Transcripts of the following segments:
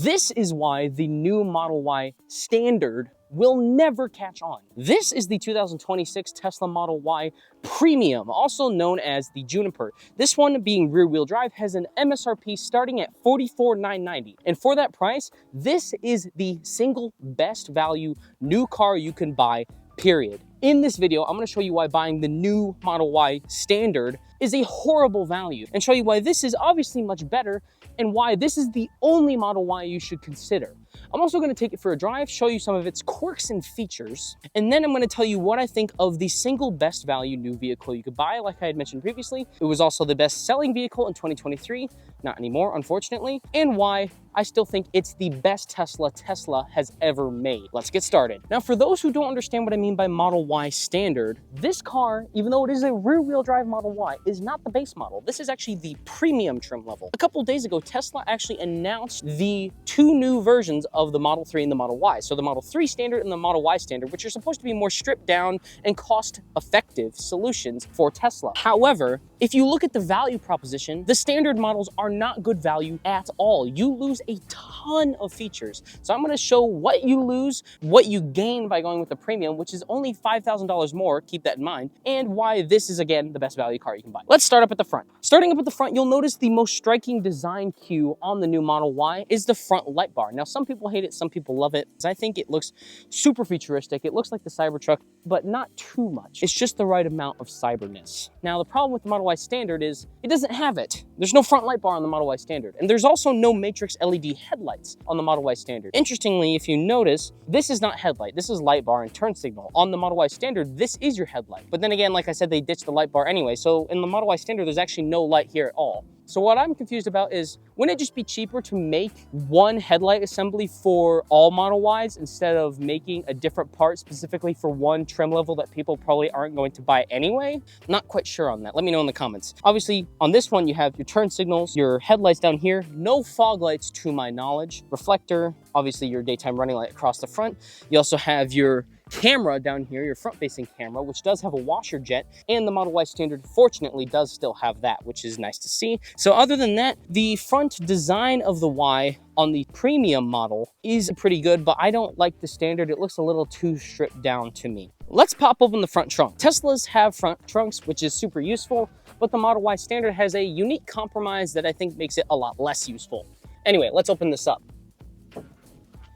This is why the new Model Y standard will never catch on. This is the 2026 Tesla Model Y Premium, also known as the Juniper. This one, being rear-wheel drive, has an MSRP starting at $44,990. And for that price, this is the single best value new car you can buy, period. In this video, I'm going to show you why buying the new Model Y standard is a horrible value, and show you why this is obviously much better and why this is the only Model Y you should consider. I'm also going to take it for a drive, show you some of its quirks and features, and then I'm going to tell you what I think of the single best value new vehicle you could buy. Like I had mentioned previously, it was also the best selling vehicle in 2023, not anymore, unfortunately, and why I still think it's the best Tesla has ever made. Let's get started. Now, for those who don't understand what I mean by Model Y standard, this car, even though it is a rear-wheel drive Model Y, is not the base model. This is actually the premium trim level. A couple days ago, Tesla actually announced the two new versions of the Model 3 and the Model Y. So the Model 3 standard and the Model Y standard, which are supposed to be more stripped down and cost-effective solutions for Tesla. However, if you look at the value proposition, the standard models are not good value at all. You lose a ton of features. So I'm going to show what you lose, what you gain by going with the premium, which is only $5,000 more, keep that in mind, and why this is, again, the best value car you can buy. Let's start up at the front. Starting up at the front, you'll notice the most striking design cue on the new Model Y is the front light bar. Now, some people hate it, some people love it. I think it looks super futuristic. It looks like the Cybertruck, but not too much. It's just the right amount of cyberness. Now, the problem with the Model Y standard is it doesn't have it. There's no front light bar on the Model Y standard, and there's also no matrix LED headlights on the Model Y standard. Interestingly, if you notice, this is not headlight. This is light bar and turn signal. On the Model Y standard, this is your headlight. But then again, like I said, they ditched the light bar anyway. So in the Model Y standard, there's actually no light here at all. So what I'm confused about is, wouldn't it just be cheaper to make one headlight assembly for all Model Ys instead of making a different part specifically for one trim level that people probably aren't going to buy anyway? Not quite sure on that. Let me know in the comments. Obviously, on this one, you have your turn signals, your headlights down here, no fog lights to my knowledge, reflector, obviously your daytime running light across the front. You also have your camera down here, your front-facing camera, which does have a washer jet, and the Model Y standard fortunately does still have that, which is nice to see. So other than that, the front design of the Y on the premium model is pretty good, but I don't like the standard. It looks a little too stripped down to me. Let's pop open the front trunk. Teslas have front trunks, which is super useful, but the Model Y standard has a unique compromise that I think makes it a lot less useful. Anyway, let's open this up.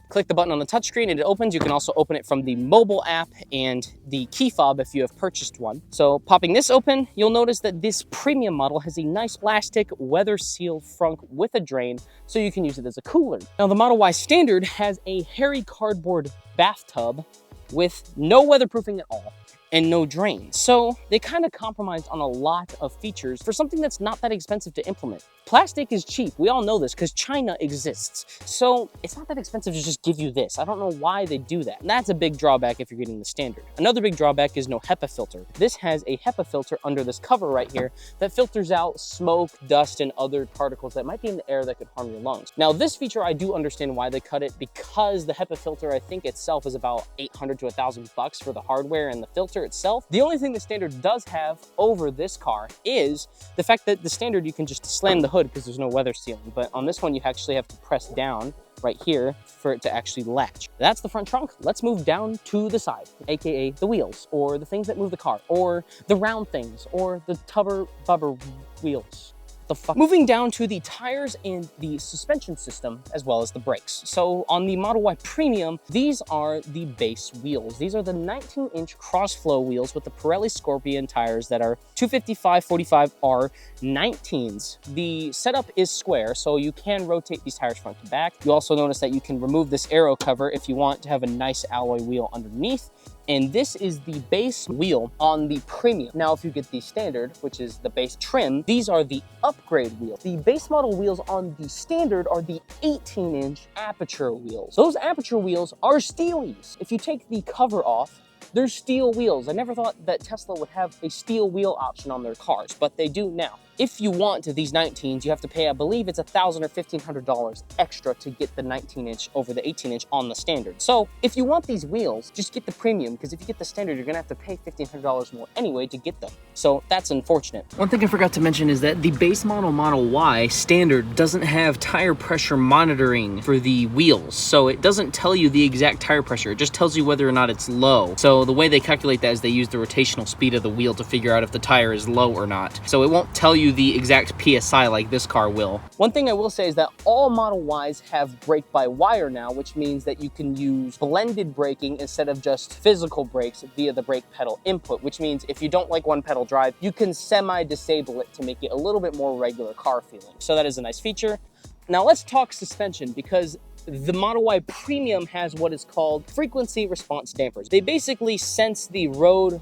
Click the button on the touchscreen and it opens. You can also open it from the mobile app and the key fob if you have purchased one. So popping this open, you'll notice that this premium model has a nice plastic weather sealed front with a drain, so you can use it as a cooler. Now the Model Y standard has a hairy cardboard bathtub with no weatherproofing at all and no drain. So they kind of compromised on a lot of features for something that's not that expensive to implement. Plastic is cheap. We all know this because China exists. So it's not that expensive to just give you this. I don't know why they do that. And that's a big drawback if you're getting the standard. Another big drawback is no HEPA filter. This has a HEPA filter under this cover right here that filters out smoke, dust, and other particles that might be in the air that could harm your lungs. Now this feature, I do understand why they cut it, because the HEPA filter, I think itself is about $800 to $1,000 for the hardware and the filter itself. The only thing the standard does have over this car is the fact that the standard, you can just slam the hood because there's no weather sealing, but on this one you actually have to press down right here for it to actually latch. That's the front trunk. Let's move down to the side, aka the wheels, or the things that move the car, or the round things, or the tubber bubber wheels. The fuck? Moving down to the tires and the suspension system, as well as the brakes. So on the Model Y Premium, these are the base wheels. These are the 19-inch cross-flow wheels with the Pirelli Scorpion tires that are 255/45R 19s. The setup is square, so you can rotate these tires front to back. You also notice that you can remove this aero cover if you want to have a nice alloy wheel underneath. And this is the base wheel on the Premium. Now, if you get the standard, which is the base trim, these are the upgrade wheels. The base model wheels on the standard are the 18-inch aperture wheels. Those aperture wheels are steelies. If you take the cover off, they're steel wheels. I never thought that Tesla would have a steel wheel option on their cars, but they do now. if you want these 19s, you have to pay, I believe it's $1,000 or $1,500 extra to get the 19-inch over the 18-inch on the standard. So if you want these wheels, just get the premium, because if you get the standard, you're gonna have to pay $1,500 more anyway to get them. So that's unfortunate. One thing I forgot to mention is that the base model Model Y standard doesn't have tire pressure monitoring for the wheels. So it doesn't tell you the exact tire pressure. It just tells you whether or not it's low. So the way they calculate that is they use the rotational speed of the wheel to figure out if the tire is low or not. So it won't tell you the exact PSI like this car will. One thing I will say is that all Model Ys have brake-by-wire now, which means that you can use blended braking instead of just physical brakes via the brake pedal input, which means if you don't like one pedal drive, you can semi-disable it to make it a little bit more regular car feeling. So that is a nice feature. Now let's talk suspension, because the Model Y Premium has what is called frequency response dampers. They basically sense the road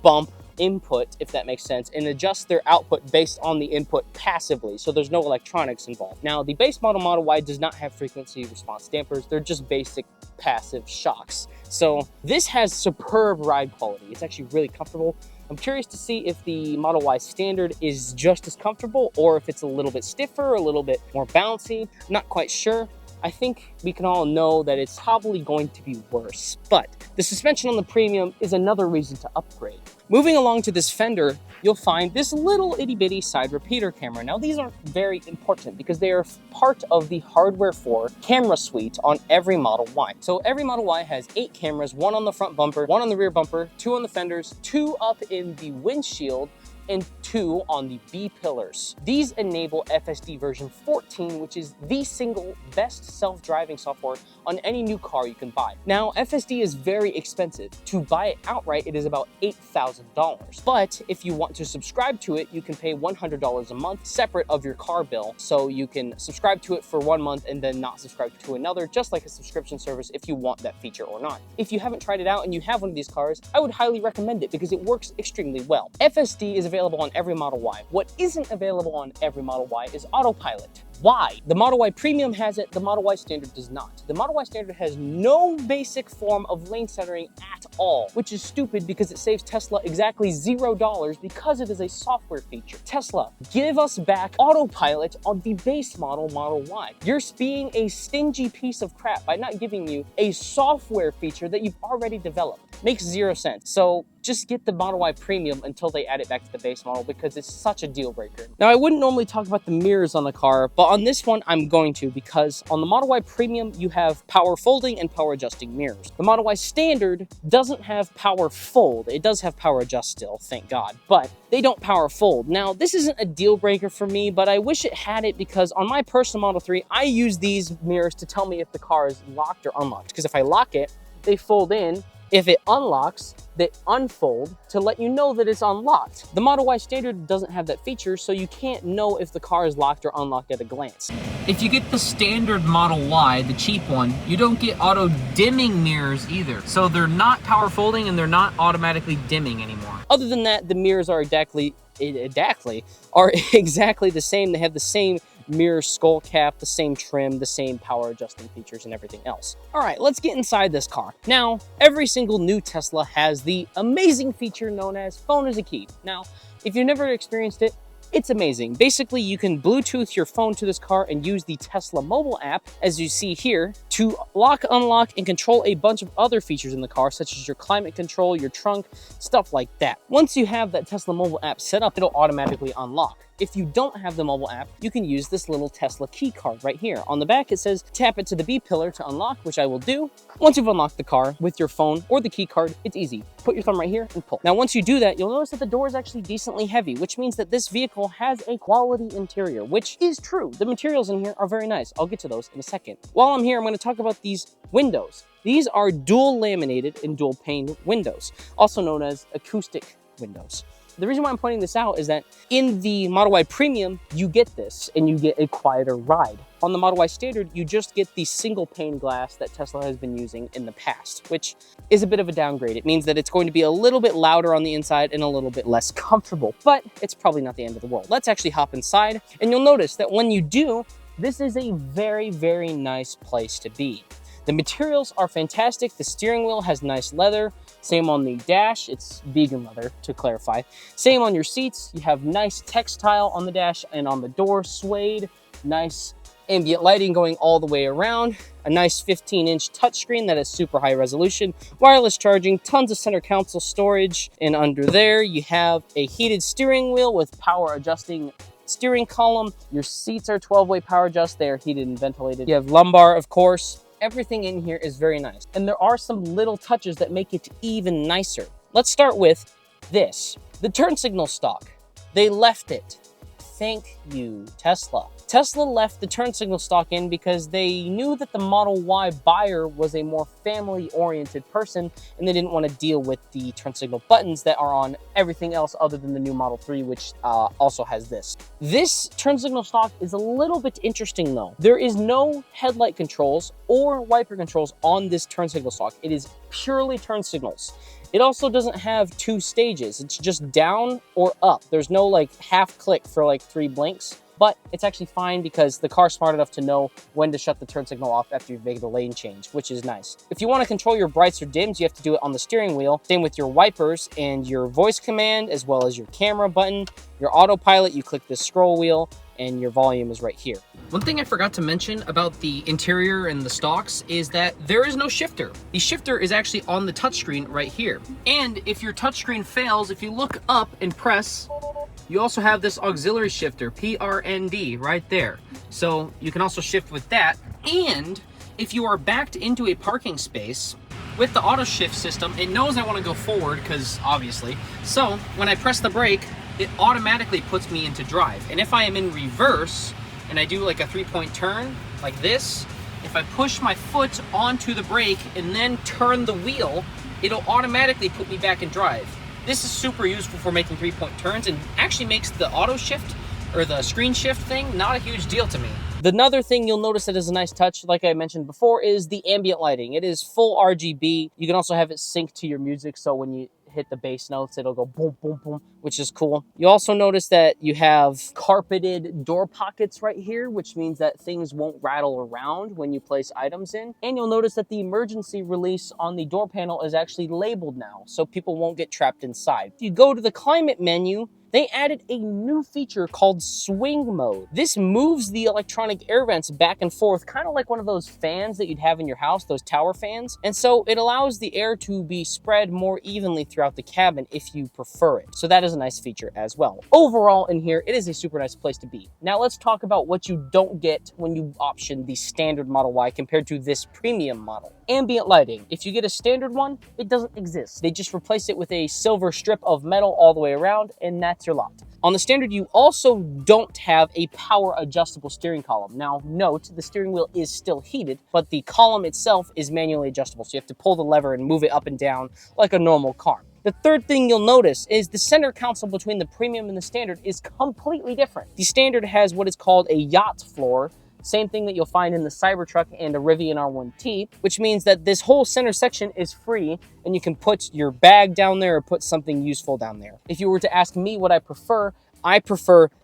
bump input, if that makes sense, and adjust their output based on the input passively, so there's no electronics involved. Now, the base Model Y does not have frequency response dampers. They're just basic passive shocks. So this has superb ride quality. It's actually really comfortable. I'm curious to see if the Model Y standard is just as comfortable or if it's a little bit stiffer, a little bit more bouncy. Not quite sure. I think we can all know that it's probably going to be worse, but the suspension on the Premium is another reason to upgrade. Moving along to this fender, you'll find this little itty bitty side repeater camera. Now these aren't very important because they are part of the Hardware 4 camera suite on every Model Y. So every Model Y has 8 cameras, 1 on the front bumper, 1 on the rear bumper, 2 on the fenders, 2 up in the windshield, and 2 on the B-pillars. These enable FSD version 14, which is the single best self-driving software on any new car you can buy. Now, FSD is very expensive. To buy it outright, it is about $8,000. But if you want to subscribe to it, you can pay $100 a month separate of your car bill. So you can subscribe to it for 1 month and then not subscribe to another, just like a subscription service if you want that feature or not. If you haven't tried it out and you have one of these cars, I would highly recommend it because it works extremely well. FSD is available on every Model Y. What isn't available on every Model Y is autopilot. Why? The Model Y Premium has it, the Model Y Standard does not. The Model Y Standard has no basic form of lane centering at all, which is stupid because it saves Tesla exactly $0 because it is a software feature. Tesla, give us back autopilot on the base Model Y. You're being a stingy piece of crap by not giving you a software feature that you've already developed. Makes 0 sense. So just get the Model Y Premium until they add it back to the base model because it's such a deal breaker. Now, I wouldn't normally talk about the mirrors on the car, but on this one, I'm going to because on the Model Y Premium, you have power folding and power adjusting mirrors. The Model Y Standard doesn't have power fold. It does have power adjust still, thank God, but they don't power fold. Now, this isn't a deal breaker for me, but I wish it had it because on my personal Model 3, I use these mirrors to tell me if the car is locked or unlocked. Because if I lock it, they fold in. If it unlocks, they unfold to let you know that it's unlocked. The Model Y Standard doesn't have that feature, so you can't know if the car is locked or unlocked at a glance. If you get the standard Model Y, the cheap one, you don't get auto dimming mirrors either. So they're not power folding and they're not automatically dimming anymore. Other than that, the mirrors are exactly the same. They have the same mirror skull cap, the same trim, the same power adjusting features and everything else. All right, let's get inside this car. Now, every single new Tesla has the amazing feature known as phone as a key. Now, if you've never experienced it, it's amazing. Basically, you can Bluetooth your phone to this car and use the Tesla mobile app, as you see here, to lock, unlock, and control a bunch of other features in the car, such as your climate control, your trunk, stuff like that. Once you have that Tesla mobile app set up, it'll automatically unlock. If you don't have the mobile app, you can use this little Tesla key card right here. On the back, it says tap it to the B pillar to unlock, which I will do. Once you've unlocked the car with your phone or the key card, it's easy. Put your thumb right here and pull. Now, once you do that, you'll notice that the door is actually decently heavy, which means that this vehicle has a quality interior, which is true. The materials in here are very nice. I'll get to those in a second. While I'm here, I'm going to talk about these windows. These are dual laminated and dual pane windows, also known as acoustic windows. The reason why I'm pointing this out is that in the Model Y Premium, you get this and you get a quieter ride. On the Model Y Standard, you just get the single pane glass that Tesla has been using in the past, which is a bit of a downgrade. It means that it's going to be a little bit louder on the inside and a little bit less comfortable, but it's probably not the end of the world. Let's actually hop inside, and you'll notice that when you do, this is a very, very nice place to be. The materials are fantastic. The steering wheel has nice leather. Same on the dash, it's vegan leather to clarify. Same on your seats, you have nice textile on the dash and on the door, suede, nice ambient lighting going all the way around, a nice 15-inch touchscreen that is super high resolution, wireless charging, tons of center console storage, and under there you have a heated steering wheel with power adjusting steering column. Your seats are 12-way power adjust, they are heated and ventilated. You have lumbar, of course. Everything in here is very nice. And there are some little touches that make it even nicer. Let's start with this. The turn signal stock. They left it. Thank you, Tesla. Tesla left the turn signal stock in because they knew that the Model Y buyer was a more family-oriented person and they didn't want to deal with the turn signal buttons that are on everything else other than the new Model 3, which also has this. This turn signal stock is a little bit interesting though. There is no headlight controls or wiper controls on this turn signal stock. It is purely turn signals. It also doesn't have 2 stages. It's just down or up. There's no like half click for like 3 blinks, but it's actually fine because the car's smart enough to know when to shut the turn signal off after you've made the lane change, which is nice. If you want to control your brights or dims, you have to do it on the steering wheel. Same with your wipers and your voice command, as well as your camera button, your autopilot, you click this scroll wheel, and your volume is right here. One thing I forgot to mention about the interior and the stocks is that there is no shifter. The shifter is actually on the touchscreen right here. And if your touchscreen fails, if you look up and press, you also have this auxiliary shifter, PRND, right there. So you can also shift with that. And if you are backed into a parking space, with the auto shift system, it knows I want to go forward because obviously. So when I press the brake, it automatically puts me into drive. And if I am in reverse and I do like a 3-point turn like this, if I push my foot onto the brake and then turn the wheel, it'll automatically put me back in drive. This is super useful for making 3-point turns and actually makes the auto shift or the screen shift thing not a huge deal to me. Another thing you'll notice that is a nice touch, like I mentioned before, is the ambient lighting. It is full RGB. You can also have it sync to your music, so when you hit the bass notes, it'll go boom, boom, boom, which is cool. You also notice that you have carpeted door pockets right here, which means that things won't rattle around when you place items in. And you'll notice that the emergency release on the door panel is actually labeled now, so people won't get trapped inside. If you go to the climate menu, they added a new feature called swing mode. This moves the electronic air vents back and forth, kind of like one of those fans that you'd have in your house, those tower fans. And so it allows the air to be spread more evenly throughout the cabin if you prefer it. So that is a nice feature as well. Overall in here, it is a super nice place to be. Now let's talk about what you don't get when you option the standard Model Y compared to this premium model. Ambient lighting. If you get a standard one, it doesn't exist. They just replace it with a silver strip of metal all the way around, and that's your lot. On the standard, you also don't have a power adjustable steering column. Now, note, the steering wheel is still heated, but the column itself is manually adjustable, so you have to pull the lever and move it up and down like a normal car. The third thing you'll notice is the center console between the premium and the standard is completely different. The standard has what is called a yacht floor, same thing that you'll find in the Cybertruck and a Rivian R1T, which means that this whole center section is free and you can put your bag down there or put something useful down there. If you were to ask me what I prefer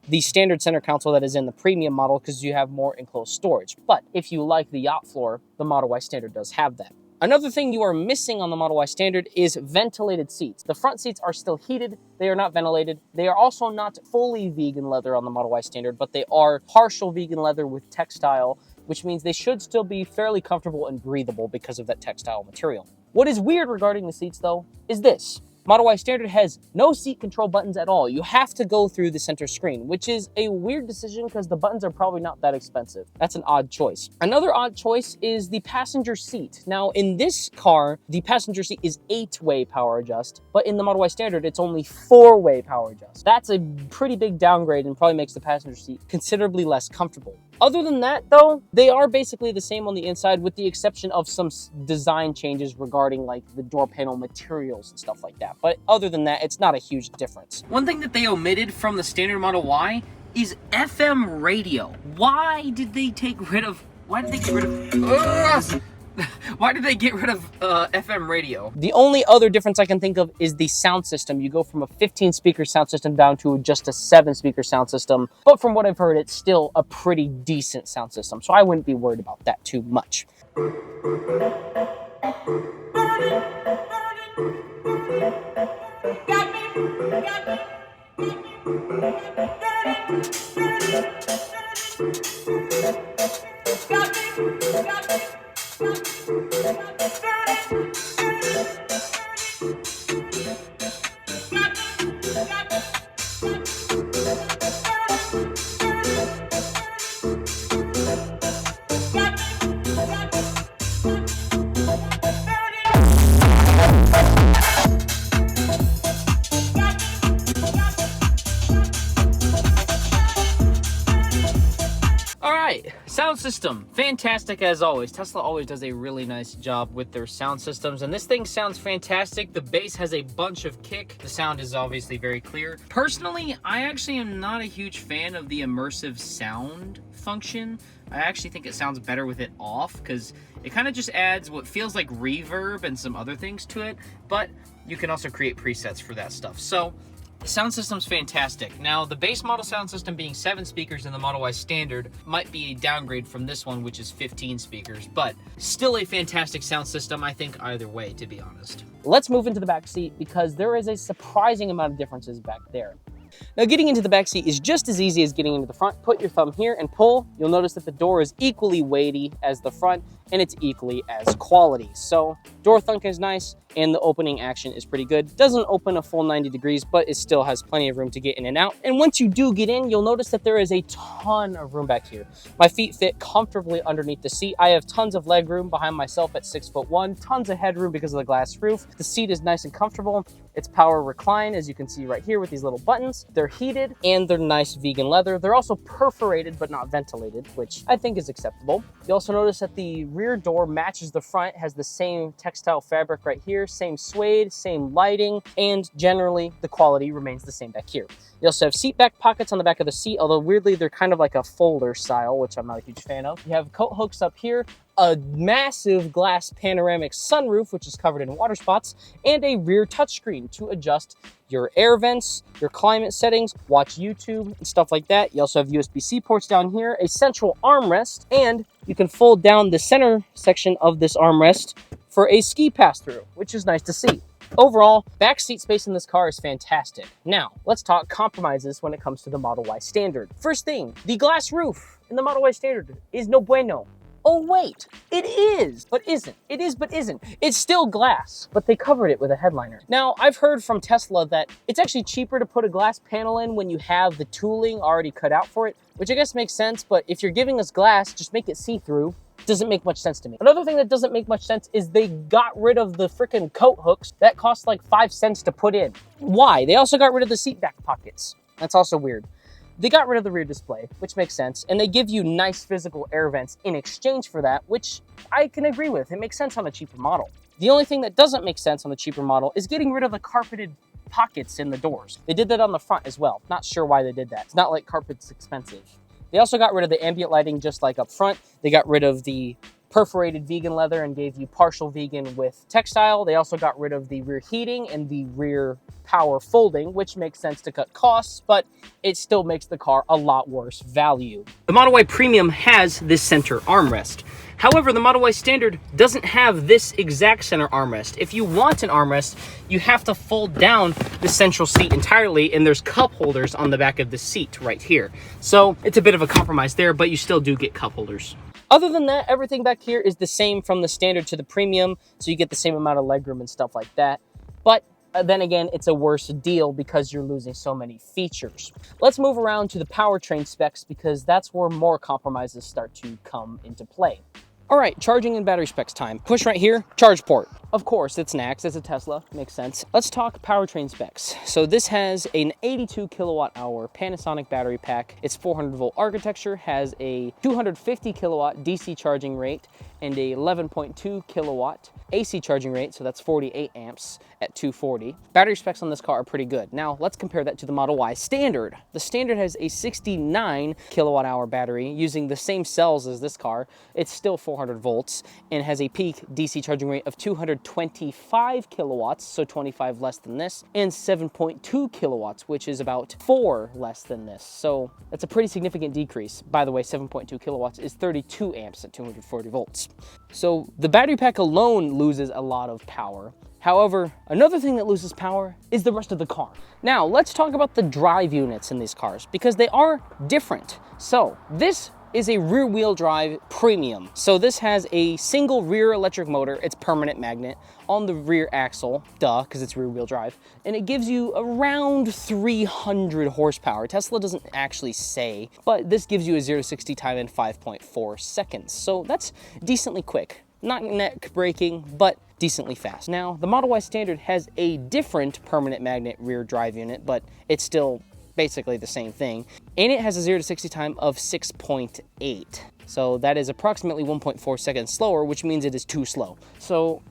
the standard center console that is in the premium model because you have more enclosed storage. But if you like the yacht floor, the Model Y standard does have that. Another thing you are missing on the Model Y standard is ventilated seats. The front seats are still heated. They are not ventilated. They are also not fully vegan leather on the Model Y standard, but they are partial vegan leather with textile, which means they should still be fairly comfortable and breathable because of that textile material. What is weird regarding the seats though is this. Model Y Standard has no seat control buttons at all. You have to go through the center screen, which is a weird decision because the buttons are probably not that expensive. That's an odd choice. Another odd choice is the passenger seat. Now, in this car, the passenger seat is 8-way power adjust, but in the Model Y Standard, it's only 4-way power adjust. That's a pretty big downgrade and probably makes the passenger seat considerably less comfortable. Other than that, though, they are basically the same on the inside with the exception of some design changes regarding like the door panel materials and stuff like that. But other than that, it's not a huge difference. One thing that they omitted from the standard Model Y is FM radio. Why did they get rid of FM radio? The only other difference I can think of is the sound system. You go from a 15-speaker sound system down to just a 7-speaker sound system. But from what I've heard, it's still a pretty decent sound system. So I wouldn't be worried about that too much. All right, sound system, fantastic as always. Tesla always does a really nice job with their sound systems, and this thing sounds fantastic. The bass has a bunch of kick. The sound is obviously very clear. Personally, I actually am not a huge fan of the immersive sound function. I actually think it sounds better with it off because it kind of just adds what feels like reverb and some other things to it, but you can also create presets for that stuff. So the sound system's fantastic. Now, the base model sound system being 7 speakers in the Model Y Standard might be a downgrade from this one, which is 15 speakers, but still a fantastic sound system, I think, either way, to be honest. Let's move into the back seat because there is a surprising amount of differences back there. Now, getting into the back seat is just as easy as getting into the front. Put your thumb here and pull. You'll notice that the door is equally weighty as the front, and it's equally as quality. So door thunk is nice, and the opening action is pretty good. Doesn't open a full 90 degrees, but it still has plenty of room to get in and out. And once you do get in, you'll notice that there is a ton of room back here. My feet fit comfortably underneath the seat. I have tons of leg room behind myself at 6'1", tons of headroom because of the glass roof. The seat is nice and comfortable. It's power recline, as you can see right here with these little buttons. They're heated and they're nice vegan leather. They're also perforated but not ventilated, which I think is acceptable. You also notice that the rear door matches the front, has the same textile fabric right here, same suede, same lighting, and generally the quality remains the same back here. You also have seat back pockets on the back of the seat, although weirdly they're kind of like a folder style, which I'm not a huge fan of. You have coat hooks up here, a massive glass panoramic sunroof, which is covered in water spots, and a rear touchscreen to adjust your air vents, your climate settings, watch YouTube, and stuff like that. You also have USB-C ports down here, a central armrest, and you can fold down the center section of this armrest for a ski pass-through, which is nice to see. Overall, back seat space in this car is fantastic. Now, let's talk compromises when it comes to the Model Y Standard. First thing, the glass roof in the Model Y Standard is no bueno. Oh wait, it is, but isn't. It is, but isn't. It's still glass, but they covered it with a headliner. Now, I've heard from Tesla that it's actually cheaper to put a glass panel in when you have the tooling already cut out for it, which I guess makes sense, but if you're giving us glass, just make it see-through. Doesn't make much sense to me. Another thing that doesn't make much sense is they got rid of the freaking coat hooks that cost like 5 cents to put in. Why? They also got rid of the seat back pockets. That's also weird. They got rid of the rear display, which makes sense, and they give you nice physical air vents in exchange for that, which I can agree with. It makes sense on a cheaper model. The only thing that doesn't make sense on the cheaper model is getting rid of the carpeted pockets in the doors. They did that on the front as well. Not sure why they did that. It's not like carpet's expensive. They also got rid of the ambient lighting just like up front. They got rid of the perforated vegan leather and gave you partial vegan with textile. They also got rid of the rear heating and the rear power folding, which makes sense to cut costs, but it still makes the car a lot worse value. The Model Y Premium has this center armrest. However, the Model Y Standard doesn't have this exact center armrest. If you want an armrest, you have to fold down the central seat entirely, and there's cup holders on the back of the seat right here. So it's a bit of a compromise there, but you still do get cup holders. Other than that, everything back here is the same from the Standard to the Premium, so you get the same amount of legroom and stuff like that. But then again, it's a worse deal because you're losing so many features. Let's move around to the powertrain specs because that's where more compromises start to come into play. All right, charging and battery specs time. Push right here, charge port. Of course, it's NACS, it's a Tesla, makes sense. Let's talk powertrain specs. So this has an 82 kilowatt hour Panasonic battery pack. Its 400 volt architecture has a 250 kilowatt DC charging rate and a 11.2 kilowatt AC charging rate, so that's 48 amps at 240. Battery specs on this car are pretty good. Now, let's compare that to the Model Y Standard. The Standard has a 69 kilowatt hour battery using the same cells as this car. It's still 400 volts and has a peak DC charging rate of 225 kilowatts, so 25 less than this, and 7.2 kilowatts, which is about 4 less than this. So that's a pretty significant decrease. By the way, 7.2 kilowatts is 32 amps at 240 volts. So the battery pack alone loses a lot of power, However, another thing that loses power is the rest of the car. Now, let's talk about the drive units in these cars because they are different. So, this is a rear wheel drive premium. So this has a single rear electric motor, it's permanent magnet, on the rear axle, duh, because it's rear wheel drive, and it gives you around 300 horsepower. Tesla doesn't actually say, but this gives you a 0 to 60 time in 5.4 seconds. So that's decently quick. Not neck breaking, but decently fast. Now, the Model Y Standard has a different permanent magnet rear drive unit, but it's still basically the same thing. And it has a 0 to 60 time of 6.8. So that is approximately 1.4 seconds slower, which means it is too slow. So,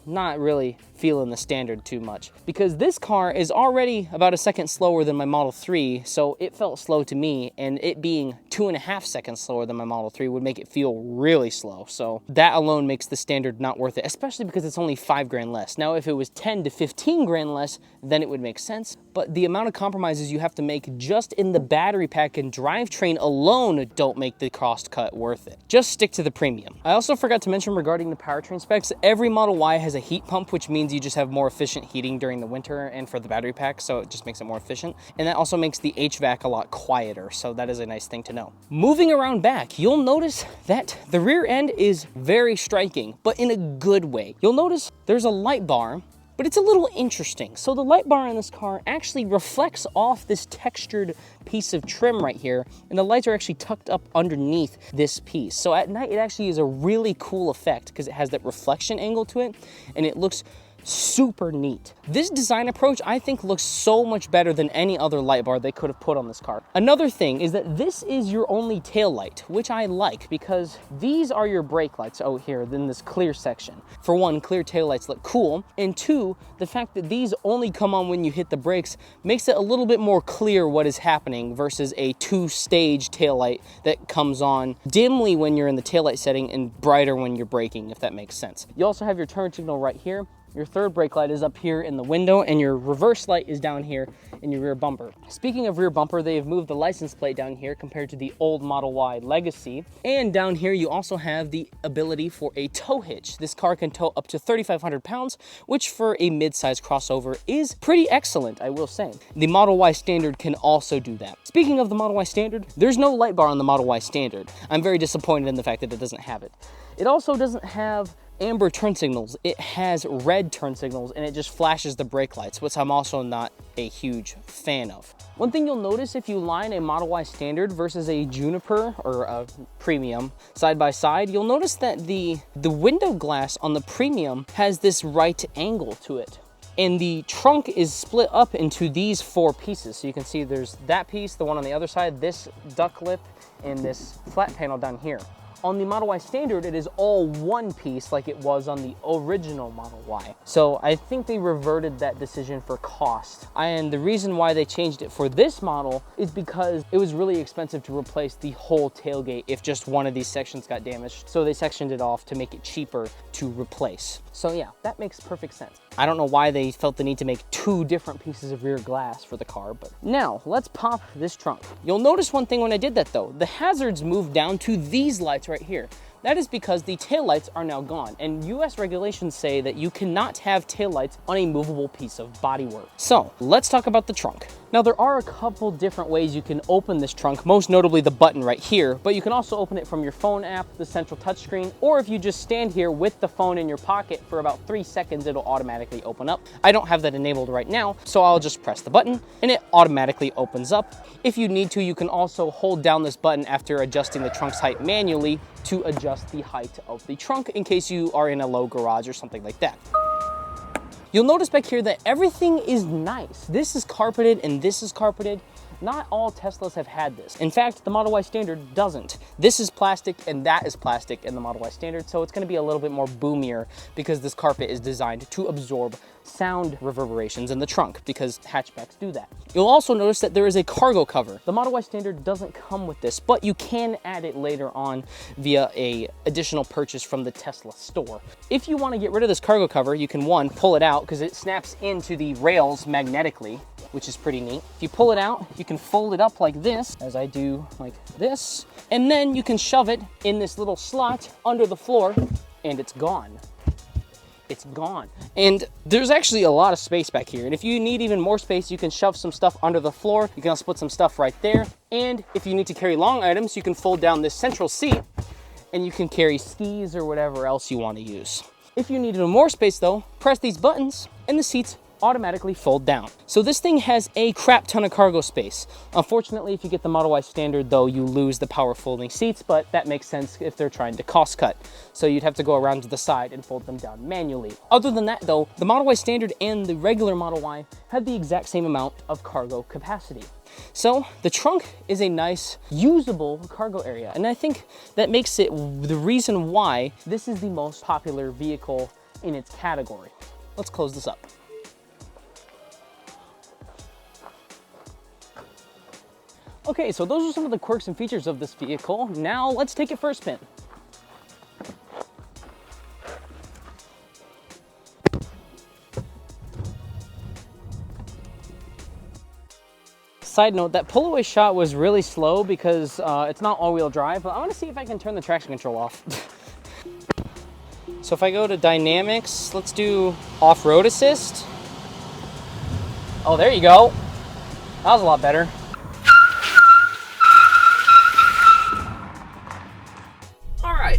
not really feeling the Standard too much because this car is already about a second slower than my Model 3, so it felt slow to me, and it being 2.5 seconds slower than my Model 3 would make it feel really slow. So that alone makes the Standard not worth it, especially because it's only 5 grand less. Now, if it was 10 to 15 grand less, then it would make sense, but the amount of compromises you have to make just in the battery pack and drivetrain alone don't make the cost cut worth it. Just stick to the premium. I also forgot to mention regarding the powertrain specs, every Model Y has a heat pump, which means you just have more efficient heating during the winter and for the battery pack, so it just makes it more efficient. And that also makes the HVAC a lot quieter, so that is a nice thing to know. Moving around back, you'll notice that the rear end is very striking, but in a good way. You'll notice there's a light bar, but it's a little interesting. So the light bar in this car actually reflects off this textured piece of trim right here, and the lights are actually tucked up underneath this piece. So at night, it actually is a really cool effect because it has that reflection angle to it, and it looks super neat. This design approach, I think, looks so much better than any other light bar they could have put on this car. Another thing is that this is your only tail light, which I like because these are your brake lights out here in this clear section. For one, clear tail lights look cool, and two, the fact that these only come on when you hit the brakes makes it a little bit more clear what is happening versus a 2-stage tail light that comes on dimly when you're in the tail light setting and brighter when you're braking, if that makes sense. You also have your turn signal right here. Your third brake light is up here in the window, and your reverse light is down here in your rear bumper. Speaking of rear bumper, they have moved the license plate down here compared to the old Model Y Legacy. And down here, you also have the ability for a tow hitch. This car can tow up to 3,500 pounds, which for a mid-size crossover is pretty excellent, I will say. The Model Y Standard can also do that. Speaking of the Model Y Standard, there's no light bar on the Model Y Standard. I'm very disappointed in the fact that it doesn't have it. It also doesn't have amber turn signals. It has red turn signals, and it just flashes the brake lights, which I'm also not a huge fan of. One thing you'll notice if you line a Model Y Standard versus a Juniper or a Premium side by side, you'll notice that the window glass on the Premium has this right angle to it. And the trunk is split up into these 4 pieces. So you can see there's that piece, the one on the other side, this duck lip, and this flat panel down here. On the Model Y Standard, it is all one piece like it was on the original Model Y. So I think they reverted that decision for cost. And the reason why they changed it for this model is because it was really expensive to replace the whole tailgate if just one of these sections got damaged. So they sectioned it off to make it cheaper to replace. So yeah, that makes perfect sense. I don't know why they felt the need to make 2 different pieces of rear glass for the car, but now let's pop this trunk. You'll notice one thing when I did that though. The hazards moved down to these lights right here. That is because the taillights are now gone, and US regulations say that you cannot have taillights on a movable piece of bodywork. So let's talk about the trunk. Now there are a couple different ways you can open this trunk, most notably the button right here, but you can also open it from your phone app, the central touchscreen, or if you just stand here with the phone in your pocket for about 3 seconds, it'll automatically open up. I don't have that enabled right now, so I'll just press the button and it automatically opens up. If you need to, you can also hold down this button after adjusting the trunk's height manually to adjust the height of the trunk in case you are in a low garage or something like that. You'll notice back here that everything is nice. This is carpeted and this is carpeted. Not all Teslas have had this. In fact, the Model Y Standard doesn't. This is plastic and that is plastic in the Model Y Standard, so it's gonna be a little bit more boomier because this carpet is designed to absorb sound reverberations in the trunk because hatchbacks do that. You'll also notice that there is a cargo cover. The Model Y Standard doesn't come with this, but you can add it later on via a additional purchase from the Tesla store. If you want to get rid of this cargo cover, you can pull it out because it snaps into the rails magnetically, which is pretty neat. If you pull it out, you can fold it up like this, as I do like this, and then you can shove it in this little slot under the floor and it's gone. it's gone. And there's actually a lot of space back here. And if you need even more space, you can shove some stuff under the floor. You can also put some stuff right there. And if you need to carry long items, you can fold down this central seat and you can carry skis or whatever else you want to use. If you need even more space though, press these buttons and the seats automatically fold down. So this thing has a crap ton of cargo space. Unfortunately, if you get the Model Y Standard though, you lose the power folding seats, but that makes sense if they're trying to cost cut. So you'd have to go around to the side and fold them down manually. Other than that though, the Model Y Standard and the regular Model Y have the exact same amount of cargo capacity. So the trunk is a nice, usable cargo area. And I think that makes it the reason why this is the most popular vehicle in its category. Let's close this up. Okay, so those are some of the quirks and features of this vehicle. Now let's take it for a spin. Side note, that pull away shot was really slow because it's not all-wheel drive, but I want to see if I can turn the traction control off. So if I go to dynamics, let's do off-road assist. Oh, there you go. That was a lot better.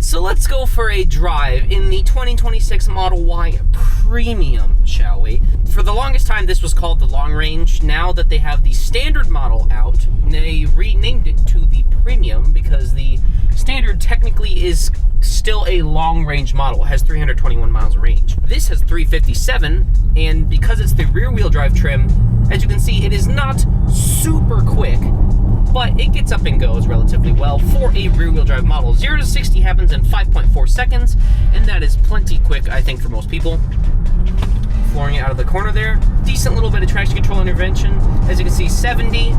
So let's go for a drive in the 2026 Model Y Premium, shall we? For the longest time, this was called the long range. Now that they have the standard model out, they renamed it to the Premium because the standard technically is still a long range model. It has 321 miles of range. This has 357, and because it's the rear wheel drive trim, as you can see, it is not super quick, but it gets up and goes relatively well for a rear-wheel drive model. 0 to 60 happens in 5.4 seconds, and that is plenty quick, I think, for most people. Flooring it out of the corner there. Decent little bit of traction control intervention. As you can see, 70,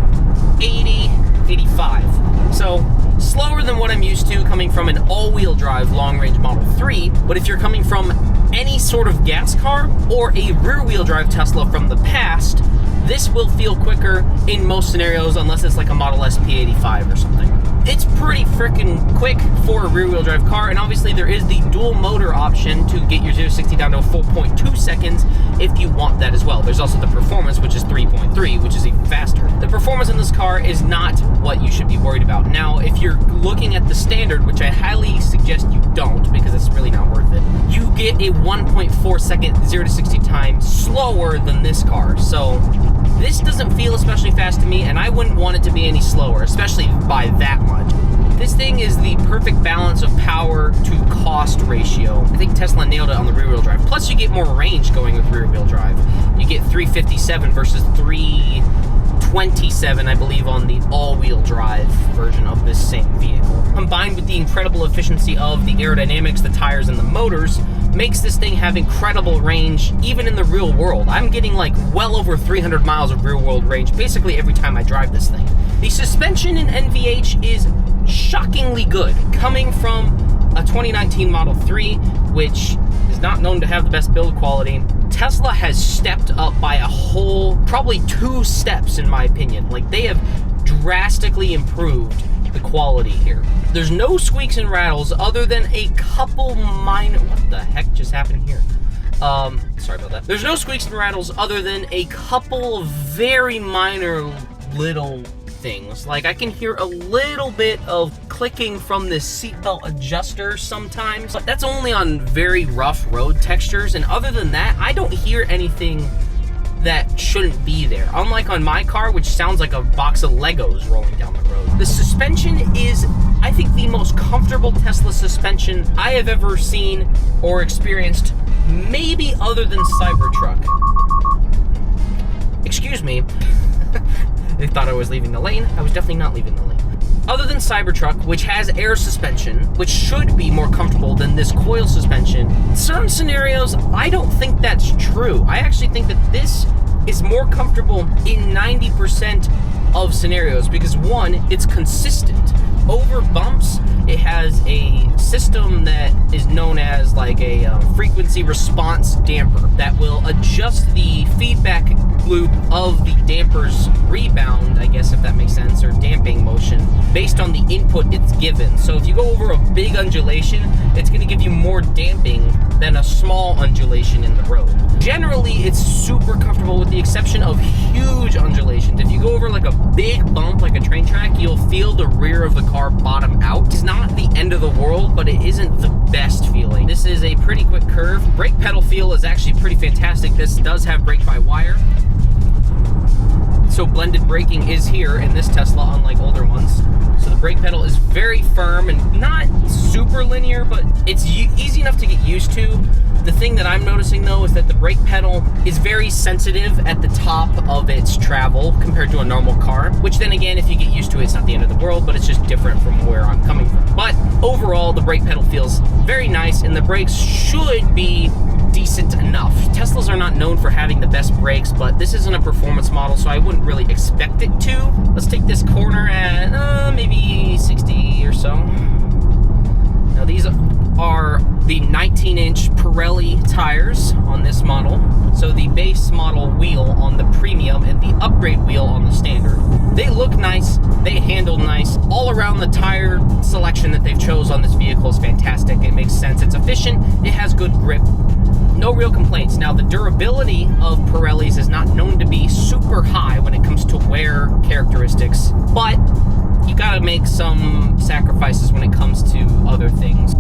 80, 85. So, slower than what I'm used to coming from an all-wheel drive long-range Model 3, but if you're coming from any sort of gas car or a rear-wheel drive Tesla from the past, this will feel quicker in most scenarios unless it's like a Model S P85 or something. It's pretty freaking quick for a rear-wheel drive car, and obviously there is the dual motor option to get your 0 to 60 down to 4.2 seconds if you want that as well. There's also the performance, which is 3.3, which is even faster. The performance in this car is not what you should be worried about. Now, if you're looking at the standard, which I highly suggest you don't because it's really not worth it, you get a 1.4 second 0 to 60 time slower than this car. So this doesn't feel especially fast to me, and I wouldn't want it to be any slower, especially by that much. This thing is the perfect balance of power to cost ratio. I think Tesla nailed it on the rear-wheel drive. Plus, you get more range going with rear-wheel drive. You get 357 versus 327, I believe, on the all-wheel drive version of this same vehicle. Combined with the incredible efficiency of the aerodynamics, the tires, and the motors, makes this thing have incredible range even in the real world. I'm getting like well over 300 miles of real world range basically every time I drive this thing. The suspension in NVH is shockingly good. Coming from a 2019 Model 3, which is not known to have the best build quality, Tesla has stepped up by a whole, probably 2 steps in my opinion. Like, they have drastically improved the quality here. There's no squeaks and rattles other than a couple minor... What the heck just happened here? Sorry about that. There's no squeaks and rattles other than a couple of very minor little things. Like, I can hear a little bit of clicking from this seatbelt adjuster sometimes, but that's only on very rough road textures, and other than that, I don't hear anything that shouldn't be there. Unlike on my car, which sounds like a box of Legos rolling down the road. The suspension is, I think, the most comfortable Tesla suspension I have ever seen or experienced, maybe other than Cybertruck. Excuse me. They thought I was leaving the lane. I was definitely not leaving the lane. Other than Cybertruck, which has air suspension, which should be more comfortable than this coil suspension, in certain scenarios, I don't think that's true. I actually think that this is more comfortable in 90% of scenarios because, one, it's consistent. over bumps, it has a system that is known as like a frequency response damper that will adjust the feedback loop of the damper's rebound, I guess if that makes sense, or damping motion based on the input it's given. So if you go over a big undulation, it's going to give you more damping than a small undulation in the road. Generally, it's super comfortable with the exception of huge undulations. If you go over like a big bump, like a train track, you'll feel the rear of the car bottom out. It's not the end of the world, but it isn't the best feeling. This is a pretty quick curve. Brake pedal feel is actually pretty fantastic. This does have brake-by-wire. So blended braking is here in this Tesla, unlike older ones. So the brake pedal is very firm and not super linear, but it's easy enough to get used to. The thing that I'm noticing though is that the brake pedal is very sensitive at the top of its travel compared to a normal car, which then again, if you get used to it, it's not the end of the world, but it's just different from where I'm coming from. But overall, the brake pedal feels very nice and the brakes should be decent enough. Teslas are not known for having the best brakes, but this isn't a performance model, so I wouldn't really expect it to. Let's take this corner at maybe 60 or so. Now these are the 19-inch Pirelli tires on this model. So the base model wheel on the premium and the upgrade wheel on the standard. They look nice, they handle nice. All around the tire selection that they've chose on this vehicle is fantastic. It makes sense, it's efficient, it has good grip. No real complaints. Now, the durability of Pirellis is not known to be super high when it comes to wear characteristics, but you gotta make some sacrifices when it comes to other things.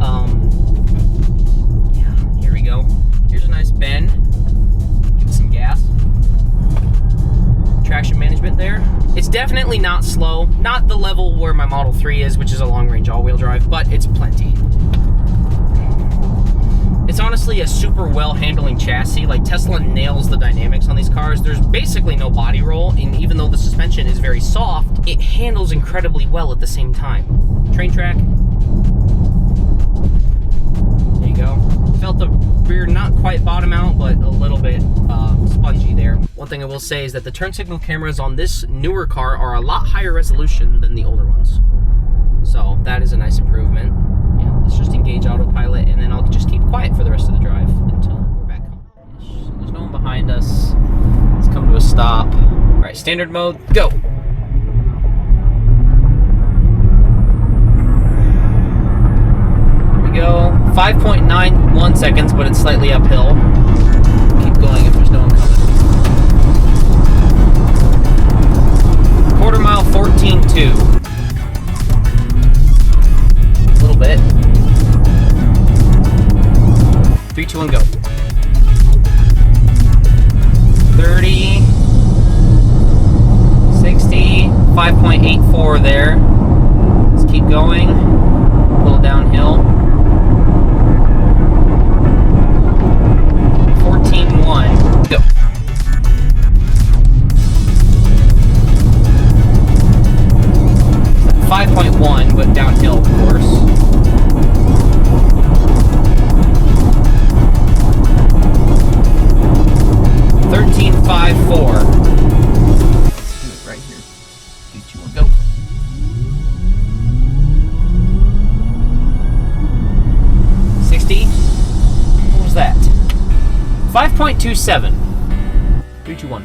Yeah, here we go. Here's a nice bend. Give it some gas. Traction management there. It's definitely not slow. Not the level where my Model 3 is, which is a long-range all-wheel drive, but it's plenty. It's honestly a super well-handling chassis. Like, Tesla nails the dynamics on these cars. There's basically no body roll, and even though the suspension is very soft, it handles incredibly well at the same time. Train track. There you go. Felt the rear not quite bottom out, but a little bit spongy there. One thing I will say is that the turn signal cameras on this newer car are a lot higher resolution than the older ones. So that is a nice improvement. Yeah, let's just engage autopilot and then I'll just keep quiet for the rest of the drive until we're back home. So there's no one behind us. Let's come to a stop. All right, standard mode, go. Here we go. 5.91 seconds, but it's slightly uphill. Keep going if there's no one coming. Quarter mile, 14.2. Bit. 3, 2, 1, go. 30, 60, 5.84 there. Let's keep going. A little downhill. 14.1, go. 5.1, but downhill, of course. 13.54. Let's do it right here. 3, 2, 1, go. 60. What was that? 5.27. 3, 2, 1.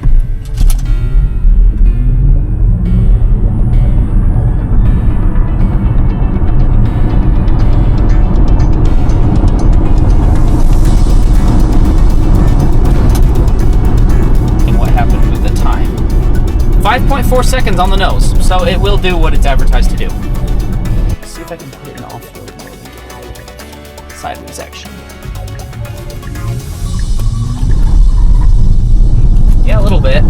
And what happened with the time? 5.4 seconds on the nose, so it will do what it's advertised to do. Let's see if I can put it in off-road mode. Sideways action. Yeah, a little bit.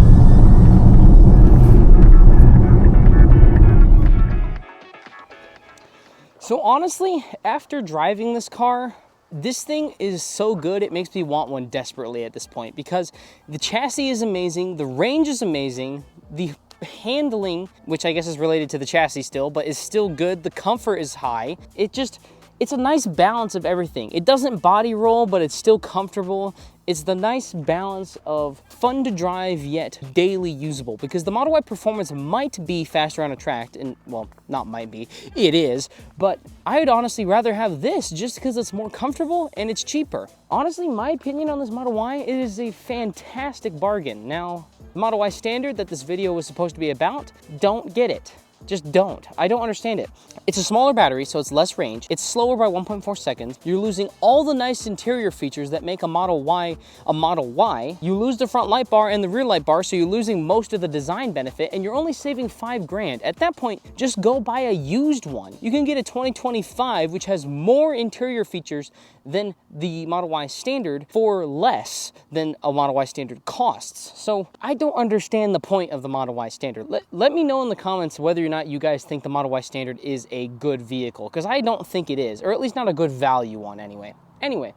So honestly, after driving this car, this thing is so good, it makes me want one desperately at this point, because the chassis is amazing, the range is amazing, the handling, which I guess is related to the chassis still, but is still good, the comfort is high. It's a nice balance of everything. It doesn't body roll, but it's still comfortable. It's the nice balance of fun to drive yet daily usable, because the Model Y performance might be faster on a track, and well, not might be, it is, but I'd honestly rather have this just because it's more comfortable and it's cheaper. Honestly, my opinion on this Model Y, it is a fantastic bargain. Now, the Model Y Standard that this video was supposed to be about, don't get it. Just don't. I don't understand it. It's a smaller battery, so it's less range. It's slower by 1.4 seconds. You're losing all the nice interior features that make a Model Y a Model Y. You lose the front light bar and the rear light bar, so you're losing most of the design benefit, and you're only saving $5 grand. At that point, just go buy a used one. You can get a 2025, which has more interior features than the Model Y Standard for less than a Model Y Standard costs. So I don't understand the point of the Model Y Standard. Let me know in the comments whether or not you guys think the Model Y Standard is a good vehicle, because I don't think it is, or at least not a good value one anyway. Anyway,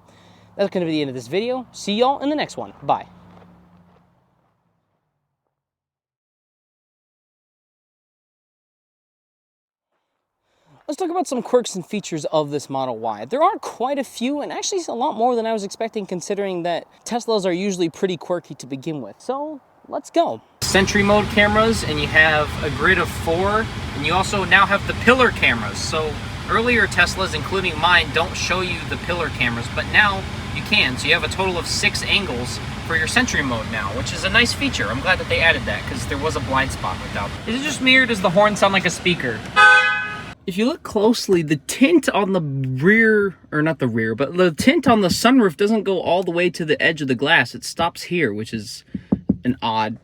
that's going to be the end of this video. See y'all in the next one. Bye. Let's talk about some quirks and features of this Model Y. There are quite a few, and actually a lot more than I was expecting, considering that Teslas are usually pretty quirky to begin with. So let's go. Sentry mode cameras, and you have a grid of 4, and you also now have the pillar cameras. So earlier Teslas, including mine, don't show you the pillar cameras, but now you can. So you have a total of 6 angles for your Sentry mode now, which is a nice feature. I'm glad that they added that, because there was a blind spot without it. Is it just me, or does the horn sound like a speaker? If you look closely, the tint on the rear, or not the rear, but the tint on the sunroof doesn't go all the way to the edge of the glass. It stops here, which is an odd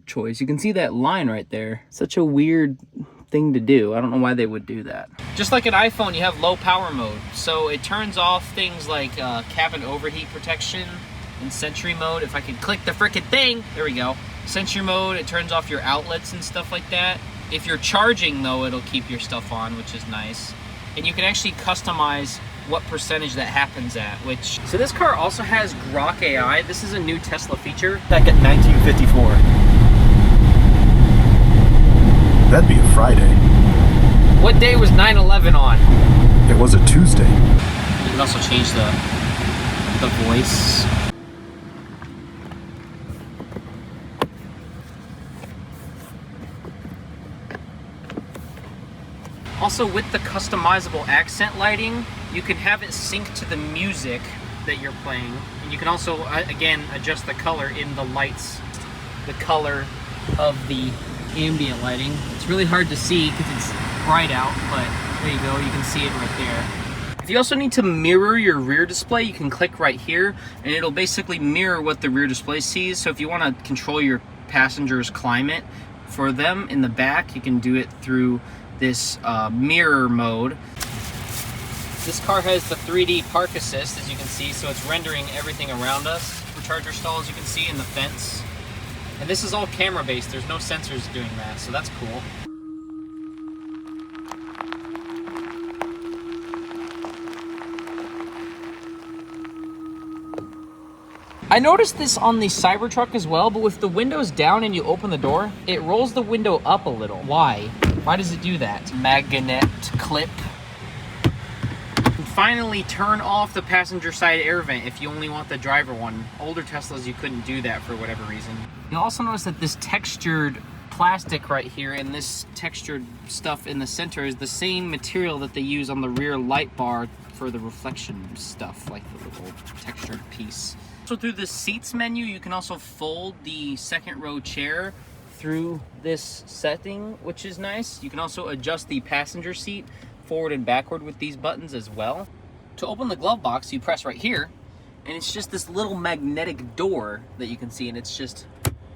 choice. You can see that line right there. Such a weird thing to do. I don't know why they would do that. Just like an iPhone, you have low power mode. So it turns off things like cabin overheat protection and Sentry mode. If I could click the frickin' thing, there we go. Sentry mode, it turns off your outlets and stuff like that. If you're charging though, it'll keep your stuff on, which is nice. And you can actually customize what percentage that happens at, which... So this car also has Grok AI. This is a new Tesla feature. Back in 1954. That'd be a Friday. What day was 9/11 on? It was a Tuesday. You can also change the voice. Also, with the customizable accent lighting, you can have it sync to the music that you're playing. And you can also, again, adjust the color in the lights, the color of the ambient lighting. It's really hard to see because it's bright out, but there you go, you can see it right there. If you also need to mirror your rear display, you can click right here, and it'll basically mirror what the rear display sees. So if you want to control your passenger's climate for them in the back, you can do it through this mirror mode. This car has the 3D park assist, as you can see, so it's rendering everything around us. For charger stalls, you can see in the fence. And this is all camera based, there's no sensors doing that, so that's cool. I noticed this on the Cybertruck as well, but with the windows down and you open the door, it rolls the window up a little. Why? Why does it do that? Magnet clip. And finally, turn off the passenger side air vent if you only want the driver one. Older Teslas, you couldn't do that for whatever reason. You'll also notice that this textured plastic right here and this textured stuff in the center is the same material that they use on the rear light bar for the reflection stuff, like the little textured piece. So through the seats menu, you can also fold the second row chair through this setting, which is nice. You can also adjust the passenger seat forward and backward with these buttons as well. To open the glove box, you press right here, and it's just this little magnetic door that you can see, and it's just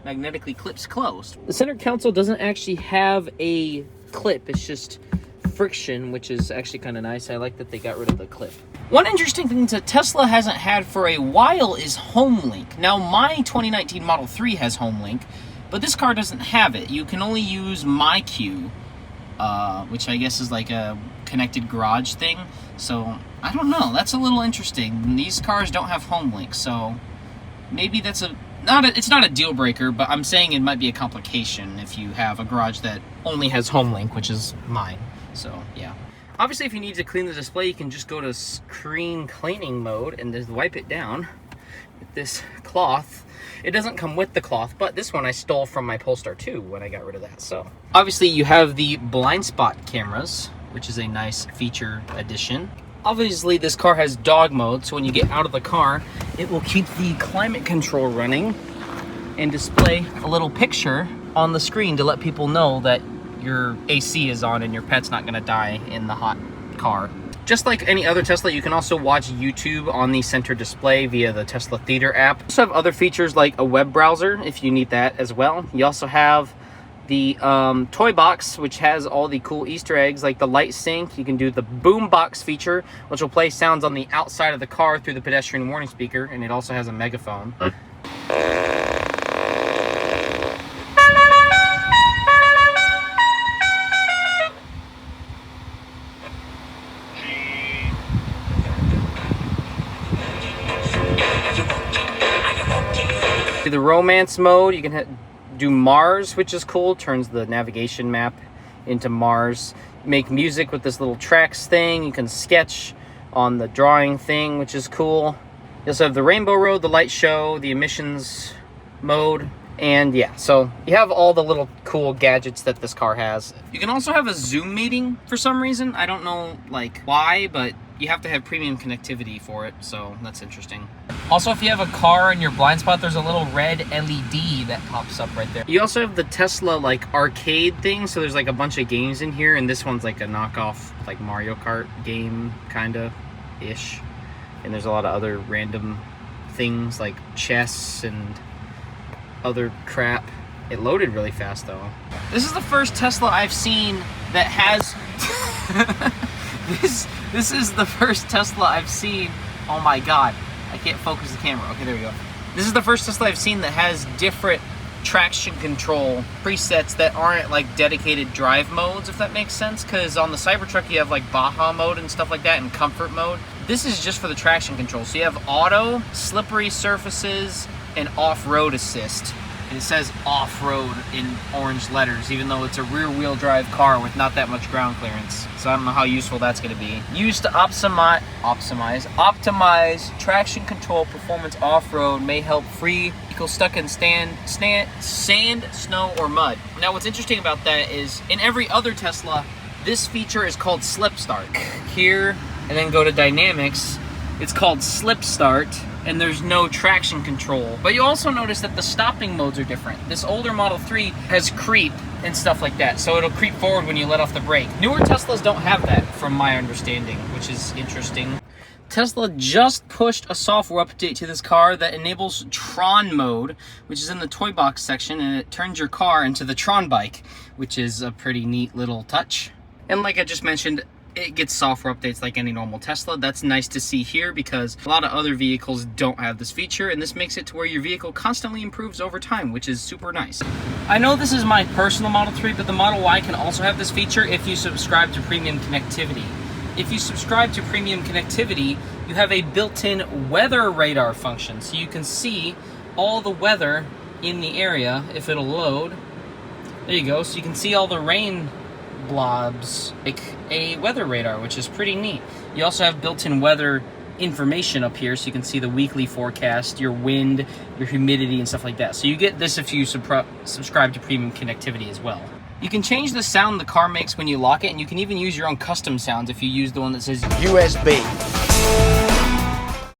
magnetically clips closed. The center console doesn't actually have a clip, it's just friction, which is actually kind of nice. I like that they got rid of the clip. One interesting thing that Tesla hasn't had for a while is HomeLink. Now, my 2019 Model 3 has HomeLink, but this car doesn't have it. You can only use MyQ, which I guess is like a connected garage thing. So, I don't know. That's a little interesting. These cars don't have HomeLink, so maybe that's it's not a deal breaker, but I'm saying it might be a complication if you have a garage that only has HomeLink, which is mine. So, yeah. Obviously, if you need to clean the display, you can just go to screen cleaning mode and just wipe it down. with this cloth. It doesn't come with the cloth, but this one I stole from my Polestar 2 when I got rid of that. So obviously you have the blind spot cameras, which is a nice feature addition. Obviously this car has dog mode, so when you get out of the car, it will keep the climate control running and display a little picture on the screen to let people know that your AC is on and your pet's not gonna die in the hot car. Just like any other Tesla, you can also watch YouTube on the center display via the Tesla Theater app. You also have other features like a web browser if you need that as well. You also have the toy box, which has all the cool Easter eggs like the light sync. You can do the boom box feature, which will play sounds on the outside of the car through the pedestrian warning speaker, and it also has a megaphone. The romance mode, you can do Mars, which is cool. Turns the navigation map into Mars. Make music with this little tracks thing. You can sketch on the drawing thing, which is cool. You also have the rainbow road, the light show, the emissions mode, and yeah, so you have all the little cool gadgets that this car has. You can also have a Zoom meeting for some reason. I don't know like why, but you have to have premium connectivity for it, so that's interesting. Also, if you have a car in your blind spot, there's a little red LED that pops up right there. You also have the Tesla like arcade thing, so there's like a bunch of games in here, and this one's like a knockoff like Mario Kart game kinda ish. And there's a lot of other random things like chess and other crap. It loaded really fast though. This is the first Tesla I've seen that has this is the first Tesla I've seen. Oh my god, I can't focus the camera. Okay, there we go. This is the first Tesla I've seen that has different traction control presets that aren't like dedicated drive modes, if that makes sense, because on the Cybertruck you have like Baja mode and stuff like that and comfort mode. This is just for the traction control. So you have auto, slippery surfaces, and off-road assist. And it says off-road in orange letters, even though it's a rear-wheel drive car with not that much ground clearance. So I don't know how useful that's going to be. Used to optimize traction control performance off-road, may help free vehicles stuck in sand, snow, or mud. Now what's interesting about that is in every other Tesla, this feature is called slip start. Here, and then go to dynamics, it's called slip start, and there's no traction control. But you also notice that the stopping modes are different. This older Model 3 has creep and stuff like that, so it'll creep forward when you let off the brake. Newer Teslas don't have that, from my understanding, which is interesting. Tesla just pushed a software update to this car that enables Tron mode, which is in the toy box section, and it turns your car into the Tron bike, which is a pretty neat little touch. And like I just mentioned, it gets software updates like any normal Tesla. That's nice to see here because a lot of other vehicles don't have this feature, and this makes it to where your vehicle constantly improves over time, which is super nice. I know this is my personal Model 3, but the Model Y can also have this feature if you subscribe to premium connectivity. If you subscribe to premium connectivity, you have a built-in weather radar function, so you can see all the weather in the area if it'll load. There you go, so you can see all the rain blobs, like a weather radar, which is pretty neat. You also have built-in weather information up here, so you can see the weekly forecast, your wind, your humidity, and stuff like that. So you get this if you subscribe to premium connectivity as well. You can change the sound the car makes when you lock it, and you can even use your own custom sounds if you use the one that says USB.